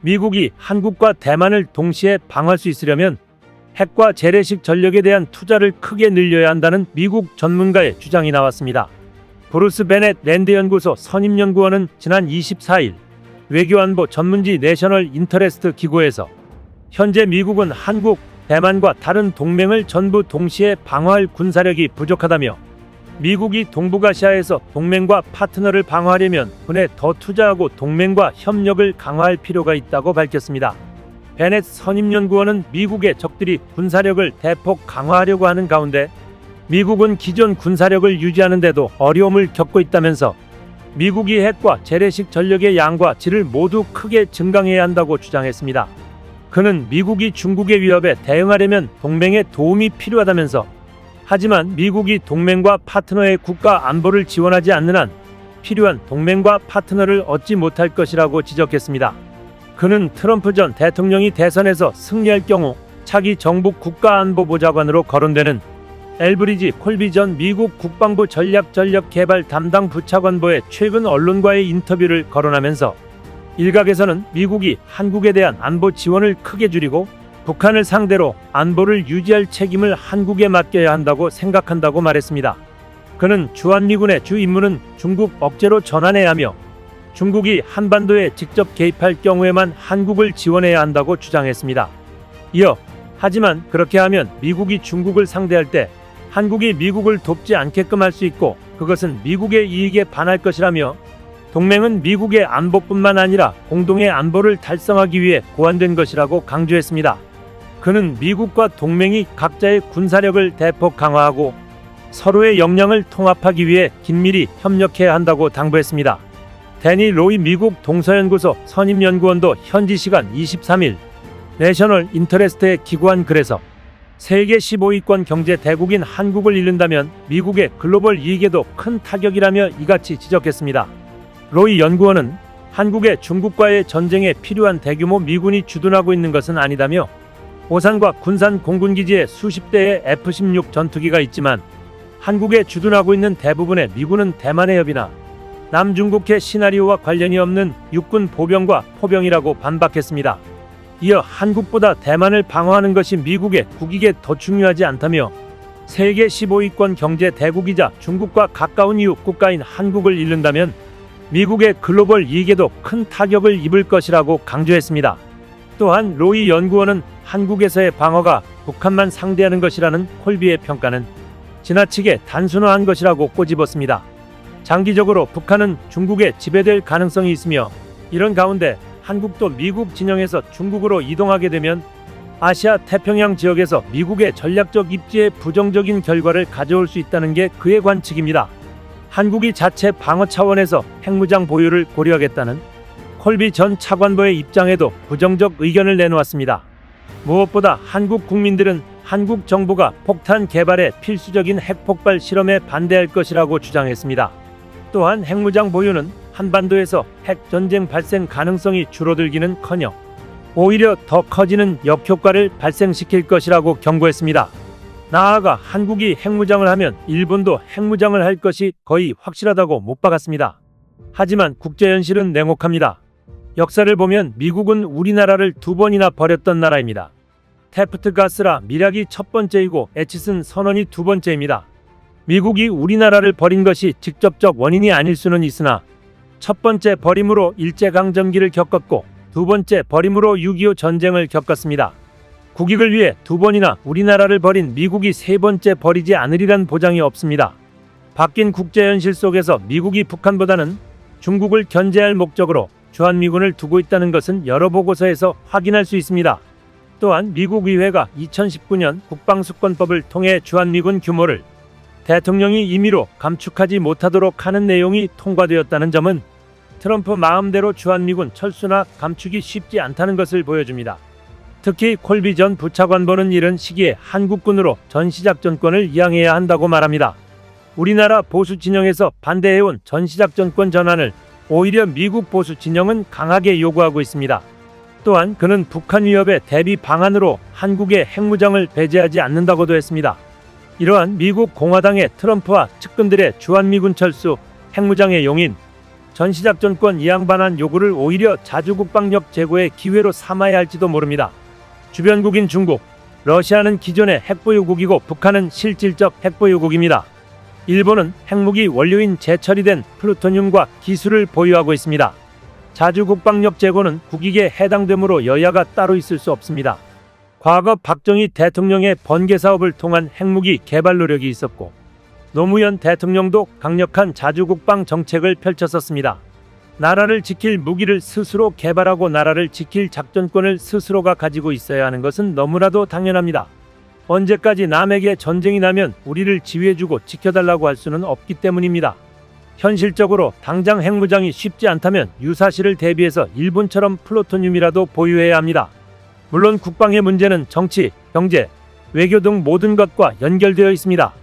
미국이 한국과 대만을 동시에 방어할 수 있으려면 핵과 재래식 전력에 대한 투자를 크게 늘려야 한다는 미국 전문가의 주장이 나왔습니다. 브루스 베넷 랜드 연구소 선임연구원은 지난 24일 외교안보 전문지 내셔널 인터레스트 기고에서 현재 미국은 한국, 대만과 다른 동맹을 전부 동시에 방어할 군사력이 부족하다며 미국이 동북아시아에서 동맹과 파트너를 방어하려면 분에 더 투자하고 동맹과 협력을 강화할 필요가 있다고 밝혔습니다. 베넷 선임연구원은 미국의 적들이 군사력을 대폭 강화하려고 하는 가운데 미국은 기존 군사력을 유지하는데도 어려움을 겪고 있다면서 미국이 핵과 재래식 전력의 양과 질을 모두 크게 증강해야 한다고 주장했습니다. 그는 미국이 중국의 위협에 대응하려면 동맹의 도움이 필요하다면서 하지만 미국이 동맹과 파트너의 국가 안보를 지원하지 않는 한 필요한 동맹과 파트너를 얻지 못할 것이라고 지적했습니다. 그는 트럼프 전 대통령이 대선에서 승리할 경우 차기 정부 국가안보보좌관으로 거론되는 엘브리지 콜비 전 미국 국방부 전략개발 담당 부차관보의 최근 언론과의 인터뷰를 거론하면서 일각에서는 미국이 한국에 대한 안보 지원을 크게 줄이고 북한을 상대로 안보를 유지할 책임을 한국에 맡겨야 한다고 생각한다고 말했습니다. 그는 주한미군의 주 임무는 중국 억제로 전환해야 하며 중국이 한반도에 직접 개입할 경우에만 한국을 지원해야 한다고 주장했습니다. 이어 하지만 그렇게 하면 미국이 중국을 상대할 때 한국이 미국을 돕지 않게끔 할 수 있고 그것은 미국의 이익에 반할 것이라며 동맹은 미국의 안보뿐만 아니라 공동의 안보를 달성하기 위해 고안된 것이라고 강조했습니다. 그는 미국과 동맹이 각자의 군사력을 대폭 강화하고 서로의 역량을 통합하기 위해 긴밀히 협력해야 한다고 당부했습니다. 데니 로이 미국 동서연구소 선임연구원도 현지 시간 23일 내셔널 인터레스트에 기고한 글에서 세계 15위권 경제 대국인 한국을 잃는다면 미국의 글로벌 이익에도 큰 타격이라며 이같이 지적했습니다. 로이 연구원은 한국의 중국과의 전쟁에 필요한 대규모 미군이 주둔하고 있는 것은 아니다며 오산과 군산 공군기지에 수십 대의 F-16 전투기가 있지만 한국에 주둔하고 있는 대부분의 미군은 대만의 협이나 남중국해 시나리오와 관련이 없는 육군 보병과 포병이라고 반박했습니다. 이어 한국보다 대만을 방어하는 것이 미국의 국익에 더 중요하지 않다며 세계 15위권 경제 대국이자 중국과 가까운 이웃 국가인 한국을 잃는다면 미국의 글로벌 이익에도 큰 타격을 입을 것이라고 강조했습니다. 또한 로이 연구원은 한국에서의 방어가 북한만 상대하는 것이라는 콜비의 평가는 지나치게 단순화한 것이라고 꼬집었습니다. 장기적으로 북한은 중국에 지배될 가능성이 있으며 이런 가운데 한국도 미국 진영에서 중국으로 이동하게 되면 아시아 태평양 지역에서 미국의 전략적 입지에 부정적인 결과를 가져올 수 있다는 게 그의 관측입니다. 한국이 자체 방어 차원에서 핵무장 보유를 고려하겠다는 콜비 전 차관보의 입장에도 부정적 의견을 내놓았습니다. 무엇보다 한국 국민들은 한국 정부가 폭탄 개발에 필수적인 핵폭발 실험에 반대할 것이라고 주장했습니다. 또한 핵무장 보유는 한반도에서 핵전쟁 발생 가능성이 줄어들기는커녕 오히려 더 커지는 역효과를 발생시킬 것이라고 경고했습니다. 나아가 한국이 핵무장을 하면 일본도 핵무장을 할 것이 거의 확실하다고 못 박았습니다. 하지만 국제현실은 냉혹합니다. 역사를 보면 미국은 우리나라를 2번이나 버렸던 나라입니다. 태프트 가스라 밀약이 첫 번째이고 에치슨 선언이 두 번째입니다. 미국이 우리나라를 버린 것이 직접적 원인이 아닐 수는 있으나 첫 번째 버림으로 일제강점기를 겪었고 두 번째 버림으로 6.25 전쟁을 겪었습니다. 국익을 위해 2번이나 우리나라를 버린 미국이 세 번째 버리지 않으리란 보장이 없습니다. 바뀐 국제현실 속에서 미국이 북한보다는 중국을 견제할 목적으로 주한미군을 두고 있다는 것은 여러 보고서에서 확인할 수 있습니다. 또한 미국 의회가 2019년 국방수권법을 통해 주한미군 규모를 대통령이 임의로 감축하지 못하도록 하는 내용이 통과되었다는 점은 트럼프 마음대로 주한미군 철수나 감축이 쉽지 않다는 것을 보여줍니다. 특히 콜비 전 부차관보는 이런 시기에 한국군으로 전시작전권을 이양해야 한다고 말합니다. 우리나라 보수 진영에서 반대해온 전시작전권 전환을 오히려 미국 보수 진영은 강하게 요구하고 있습니다. 또한 그는 북한 위협의 대비 방안으로 한국의 핵무장을 배제하지 않는다고도 했습니다. 이러한 미국 공화당의 트럼프와 측근들의 주한미군 철수, 핵무장의 용인, 전시작전권 이양반한 요구를 오히려 자주국방력 제고의 기회로 삼아야 할지도 모릅니다. 주변국인 중국, 러시아는 기존의 핵보유국이고 북한은 실질적 핵보유국입니다. 일본은 핵무기 원료인 재처리된 플루토늄과 기술을 보유하고 있습니다. 자주국방력 제고는 국익에 해당되므로 여야가 따로 있을 수 없습니다. 과거 박정희 대통령의 번개사업을 통한 핵무기 개발 노력이 있었고 노무현 대통령도 강력한 자주국방 정책을 펼쳤었습니다. 나라를 지킬 무기를 스스로 개발하고 나라를 지킬 작전권을 스스로가 가지고 있어야 하는 것은 너무나도 당연합니다. 언제까지 남에게 전쟁이 나면 우리를 지휘해주고 지켜달라고 할 수는 없기 때문입니다. 현실적으로 당장 핵무장이 쉽지 않다면 유사시를 대비해서 일본처럼 플루토늄이라도 보유해야 합니다. 물론 국방의 문제는 정치, 경제, 외교 등 모든 것과 연결되어 있습니다.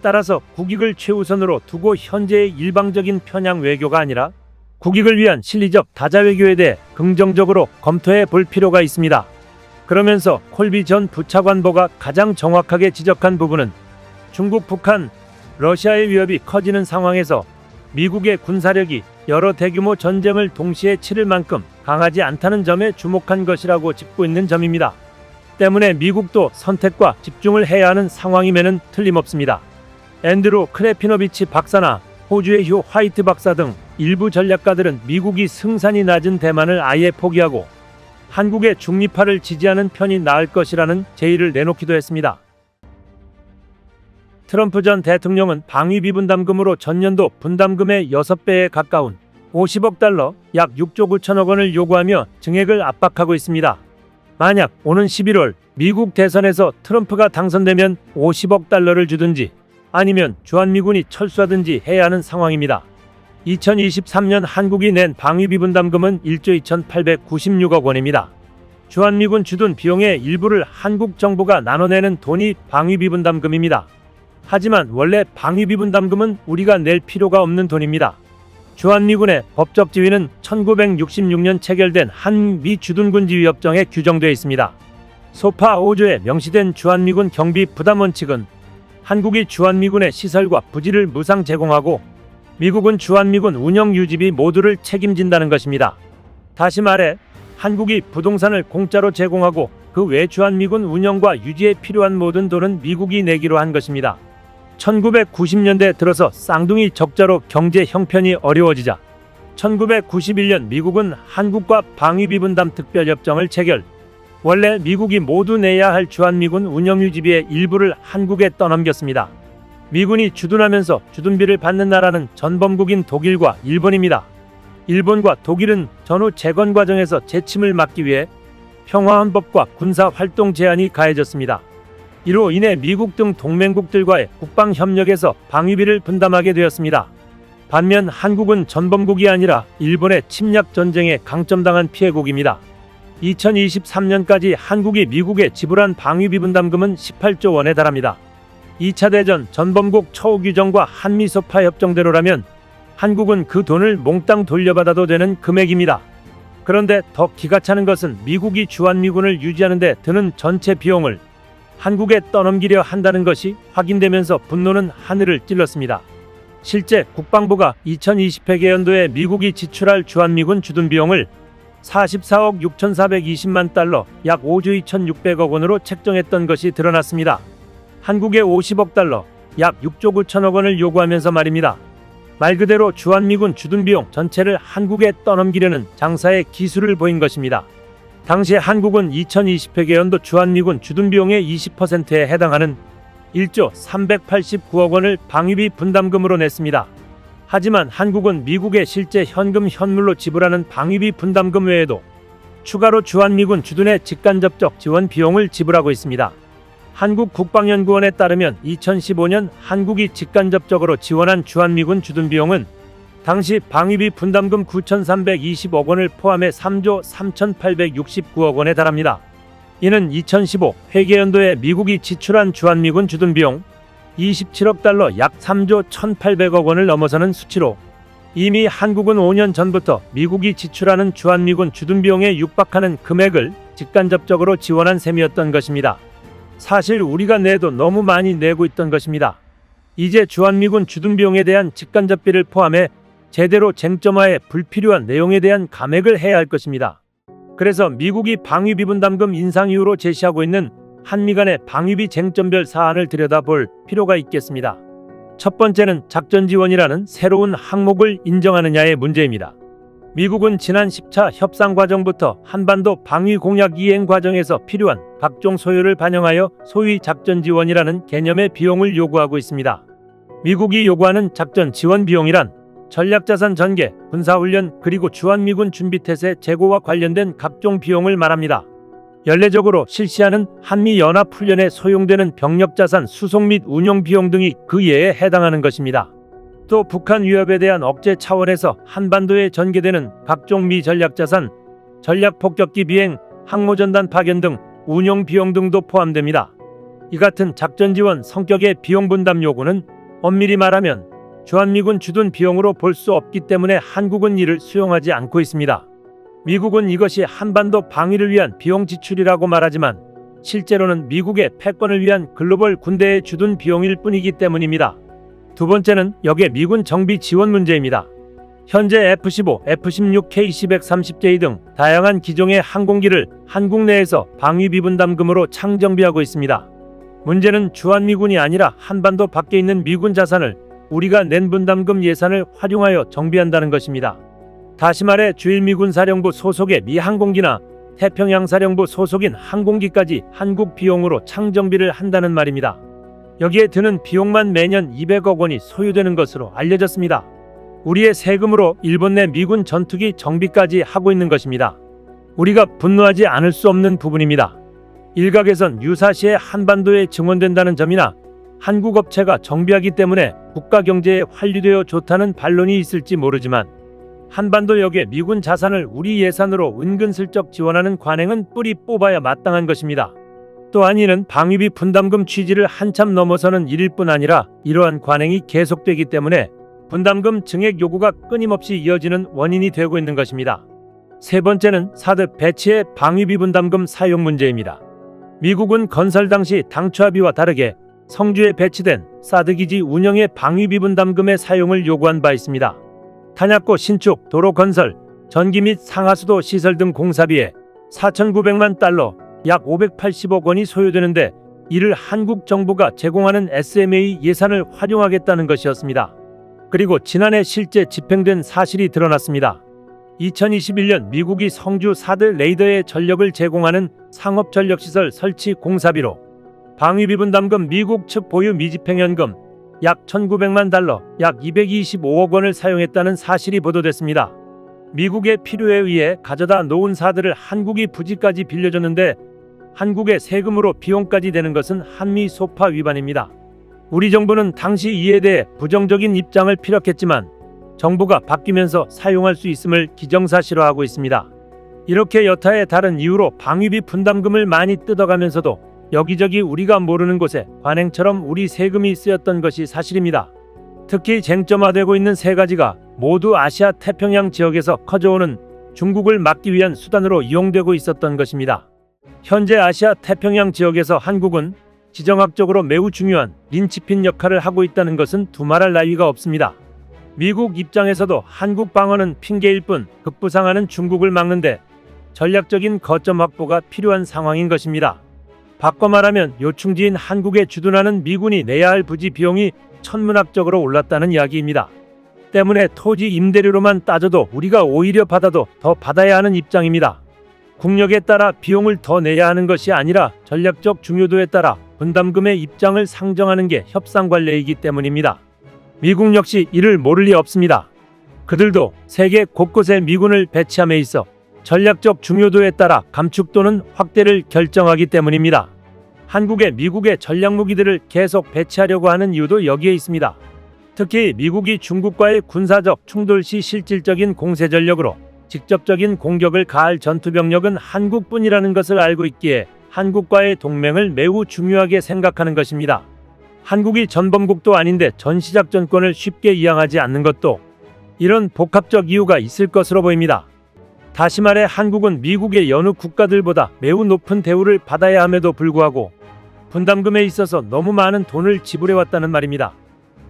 따라서 국익을 최우선으로 두고 현재의 일방적인 편향 외교가 아니라 국익을 위한 실리적 다자 외교에 대해 긍정적으로 검토해 볼 필요가 있습니다. 그러면서 콜비 전 부차관보가 가장 정확하게 지적한 부분은 중국, 북한, 러시아의 위협이 커지는 상황에서 미국의 군사력이 여러 대규모 전쟁을 동시에 치를 만큼 강하지 않다는 점에 주목한 것이라고 짚고 있는 점입니다. 때문에 미국도 선택과 집중을 해야 하는 상황임에는 틀림없습니다. 앤드루 크레피노비치 박사나 호주의 휴 화이트 박사 등 일부 전략가들은 미국이 승산이 낮은 대만을 아예 포기하고 한국의 중립화를 지지하는 편이 나을 것이라는 제의를 내놓기도 했습니다. 트럼프 전 대통령은 방위비 분담금으로 전년도 분담금의 6배에 가까운 50억 달러, 약 6조 9천억 원을 요구하며 증액을 압박하고 있습니다. 만약 오는 11월 미국 대선에서 트럼프가 당선되면 50억 달러를 주든지 아니면 주한미군이 철수하든지 해야 하는 상황입니다. 2023년 한국이 낸 방위비 분담금은 1조 2,896억 원입니다. 주한미군 주둔 비용의 일부를 한국 정부가 나눠내는 돈이 방위비 분담금입니다. 하지만 원래 방위비 분담금은 우리가 낼 필요가 없는 돈입니다. 주한미군의 법적 지위는 1966년 체결된 한미 주둔군 지위협정에 규정되어 있습니다. 소파 5조에 명시된 주한미군 경비 부담 원칙은 한국이 주한미군의 시설과 부지를 무상 제공하고 미국은 주한미군 운영 유지비 모두를 책임진다는 것입니다. 다시 말해 한국이 부동산을 공짜로 제공하고 그 외 주한미군 운영과 유지에 필요한 모든 돈은 미국이 내기로 한 것입니다. 1990년대 들어서 쌍둥이 적자로 경제 형편이 어려워지자 1991년 미국은 한국과 방위비 분담 특별협정을 체결. 원래 미국이 모두 내야 할 주한미군 운영유지비의 일부를 한국에 떠넘겼습니다. 미군이 주둔하면서 주둔비를 받는 나라는 전범국인 독일과 일본입니다. 일본과 독일은 전후 재건 과정에서 재침을 막기 위해 평화헌법과 군사활동 제한이 가해졌습니다. 이로 인해 미국 등 동맹국들과의 국방협력에서 방위비를 분담하게 되었습니다. 반면 한국은 전범국이 아니라 일본의 침략 전쟁에 강점당한 피해국입니다. 2023년까지 한국이 미국에 지불한 방위비 분담금은 18조 원에 달합니다. 2차 대전 전범국 처우 규정과 한미소파 협정대로라면 한국은 그 돈을 몽땅 돌려받아도 되는 금액입니다. 그런데 더 기가 차는 것은 미국이 주한미군을 유지하는 데 드는 전체 비용을 한국에 떠넘기려 한다는 것이 확인되면서 분노는 하늘을 찔렀습니다. 실제 국방부가 2020회계연도에 미국이 지출할 주한미군 주둔 비용을 44억 6,420만 달러, 약 5조 2,600억 원으로 책정했던 것이 드러났습니다. 한국에 50억 달러, 약 6조 9천억 원을 요구하면서 말입니다. 말 그대로 주한미군 주둔 비용 전체를 한국에 떠넘기려는 장사의 기술을 보인 것입니다. 당시 한국은 2020회계연도 주한미군 주둔 비용의 20%에 해당하는 1조 389억 원을 방위비 분담금으로 냈습니다. 하지만 한국은 미국에 실제 현금 현물로 지불하는 방위비 분담금 외에도 추가로 주한미군 주둔의 직간접적 지원 비용을 지불하고 있습니다. 한국국방연구원에 따르면 2015년 한국이 직간접적으로 지원한 주한미군 주둔 비용은 당시 방위비 분담금 9,320억 원을 포함해 3조 3,869억 원에 달합니다. 이는 2015 회계연도에 미국이 지출한 주한미군 주둔 비용 27억 달러, 약 3조 1,800억 원을 넘어서는 수치로 이미 한국은 5년 전부터 미국이 지출하는 주한미군 주둔 비용에 육박하는 금액을 직간접적으로 지원한 셈이었던 것입니다. 사실 우리가 내도 너무 많이 내고 있던 것입니다. 이제 주한미군 주둔 비용에 대한 직간접비를 포함해 제대로 쟁점화해 불필요한 내용에 대한 감액을 해야 할 것입니다. 그래서 미국이 방위비 분담금 인상 이유로 제시하고 있는 한미 간의 방위비 쟁점별 사안을 들여다볼 필요가 있겠습니다. 첫 번째는 작전 지원이라는 새로운 항목을 인정하느냐의 문제입니다. 미국은 지난 10차 협상 과정부터 한반도 방위 공약 이행 과정에서 필요한 각종 소요를 반영하여 소위 작전 지원이라는 개념의 비용을 요구하고 있습니다. 미국이 요구하는 작전 지원 비용이란 전략자산 전개, 군사훈련 그리고 주한미군 준비태세 재고와 관련된 각종 비용을 말합니다. 연례적으로 실시하는 한미연합훈련에 소용되는 병력자산 수송 및 운용 비용 등이 그 예에 해당하는 것입니다. 또 북한 위협에 대한 억제 차원에서 한반도에 전개되는 각종 미 전략자산, 전략폭격기 비행, 항모전단 파견 등 운용 비용 등도 포함됩니다. 이 같은 작전 지원 성격의 비용 분담 요구는 엄밀히 말하면 주한미군 주둔 비용으로 볼 수 없기 때문에 한국은 이를 수용하지 않고 있습니다. 미국은 이것이 한반도 방위를 위한 비용 지출이라고 말하지만 실제로는 미국의 패권을 위한 글로벌 군대의 주둔 비용일 뿐이기 때문입니다. 두 번째는 역의 미군 정비 지원 문제입니다. 현재 F-15, F-16, KC-130J 등 다양한 기종의 항공기를 한국 내에서 방위비 분담금으로 창정비하고 있습니다. 문제는 주한미군이 아니라 한반도 밖에 있는 미군 자산을 우리가 낸 분담금 예산을 활용하여 정비한다는 것입니다. 다시 말해 주일미군사령부 소속의 미 항공기나 태평양사령부 소속인 항공기까지 한국 비용으로 창정비를 한다는 말입니다. 여기에 드는 비용만 매년 200억 원이 소요되는 것으로 알려졌습니다. 우리의 세금으로 일본 내 미군 전투기 정비까지 하고 있는 것입니다. 우리가 분노하지 않을 수 없는 부분입니다. 일각에선 유사시에 한반도에 증원된다는 점이나 한국 업체가 정비하기 때문에 국가 경제에 환류되어 좋다는 반론이 있을지 모르지만 한반도 역의 미군 자산을 우리 예산으로 은근슬쩍 지원하는 관행은 뿌리 뽑아야 마땅한 것입니다. 또한 이는 방위비 분담금 취지를 한참 넘어서는 일일 뿐 아니라 이러한 관행이 계속되기 때문에 분담금 증액 요구가 끊임없이 이어지는 원인이 되고 있는 것입니다. 세 번째는 사드 배치의 방위비 분담금 사용 문제입니다. 미국은 건설 당시 당초 합의와 다르게 성주에 배치된 사드 기지 운영의 방위비 분담금의 사용을 요구한 바 있습니다. 탄약고 신축, 도로 건설, 전기 및 상하수도 시설 등 공사비에 4,900만 달러, 약 580억 원이 소요되는데 이를 한국 정부가 제공하는 SMA 예산을 활용하겠다는 것이었습니다. 그리고 지난해 실제 집행된 사실이 드러났습니다. 2021년 미국이 성주 사드 레이더에 전력을 제공하는 상업전력시설 설치 공사비로 방위비 분담금 미국 측 보유 미집행연금 약 1,900만 달러, 약 225억 원을 사용했다는 사실이 보도됐습니다. 미국의 필요에 의해 가져다 놓은 사드를 한국이 부지까지 빌려줬는데 한국의 세금으로 비용까지 되는 것은 한미 소파 위반입니다. 우리 정부는 당시 이에 대해 부정적인 입장을 피력했지만 정부가 바뀌면서 사용할 수 있음을 기정사실화하고 있습니다. 이렇게 여타의 다른 이유로 방위비 분담금을 많이 뜯어가면서도 여기저기 우리가 모르는 곳에 관행처럼 우리 세금이 쓰였던 것이 사실입니다. 특히 쟁점화되고 있는 세 가지가 모두 아시아 태평양 지역에서 커져오는 중국을 막기 위한 수단으로 이용되고 있었던 것입니다. 현재 아시아 태평양 지역에서 한국은 지정학적으로 매우 중요한 린치핀 역할을 하고 있다는 것은 두말할 나위가 없습니다. 미국 입장에서도 한국 방어는 핑계일 뿐 급부상하는 중국을 막는데 전략적인 거점 확보가 필요한 상황인 것입니다. 바꿔 말하면 요충지인 한국에 주둔하는 미군이 내야 할 부지 비용이 천문학적으로 올랐다는 이야기입니다. 때문에 토지 임대료로만 따져도 우리가 오히려 받아도 더 받아야 하는 입장입니다. 국력에 따라 비용을 더 내야 하는 것이 아니라 전략적 중요도에 따라 분담금의 입장을 상정하는 게 협상 관례이기 때문입니다. 미국 역시 이를 모를 리 없습니다. 그들도 세계 곳곳에 미군을 배치함에 있어 전략적 중요도에 따라 감축 또는 확대를 결정하기 때문입니다. 한국에 미국의 전략무기들을 계속 배치하려고 하는 이유도 여기에 있습니다. 특히 미국이 중국과의 군사적 충돌 시 실질적인 공세 전력으로 직접적인 공격을 가할 전투병력은 한국뿐이라는 것을 알고 있기에 한국과의 동맹을 매우 중요하게 생각하는 것입니다. 한국이 전범국도 아닌데 전시작전권을 쉽게 이양하지 않는 것도 이런 복합적 이유가 있을 것으로 보입니다. 다시 말해 한국은 미국의 여느 국가들보다 매우 높은 대우를 받아야 함에도 불구하고 분담금에 있어서 너무 많은 돈을 지불해왔다는 말입니다.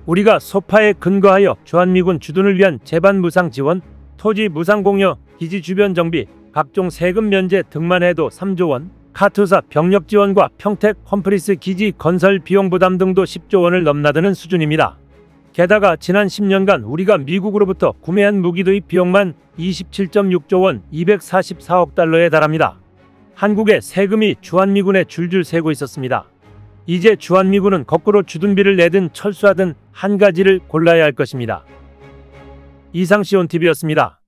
우리가 소파에 근거하여 주한미군 주둔을 위한 재반 무상 지원, 토지 무상 공여, 기지 주변 정비, 각종 세금 면제 등만 해도 3조 원, 카투사 병력 지원과 평택 험프리스 기지 건설 비용 부담 등도 10조 원을 넘나드는 수준입니다. 게다가 지난 10년간 우리가 미국으로부터 구매한 무기도입 비용만 27.6조 원, 244억 달러에 달합니다. 한국의 세금이 주한미군에 줄줄 새고 있었습니다. 이제 주한미군은 거꾸로 주둔비를 내든 철수하든 한 가지를 골라야 할 것입니다. 이상 시온TV였습니다.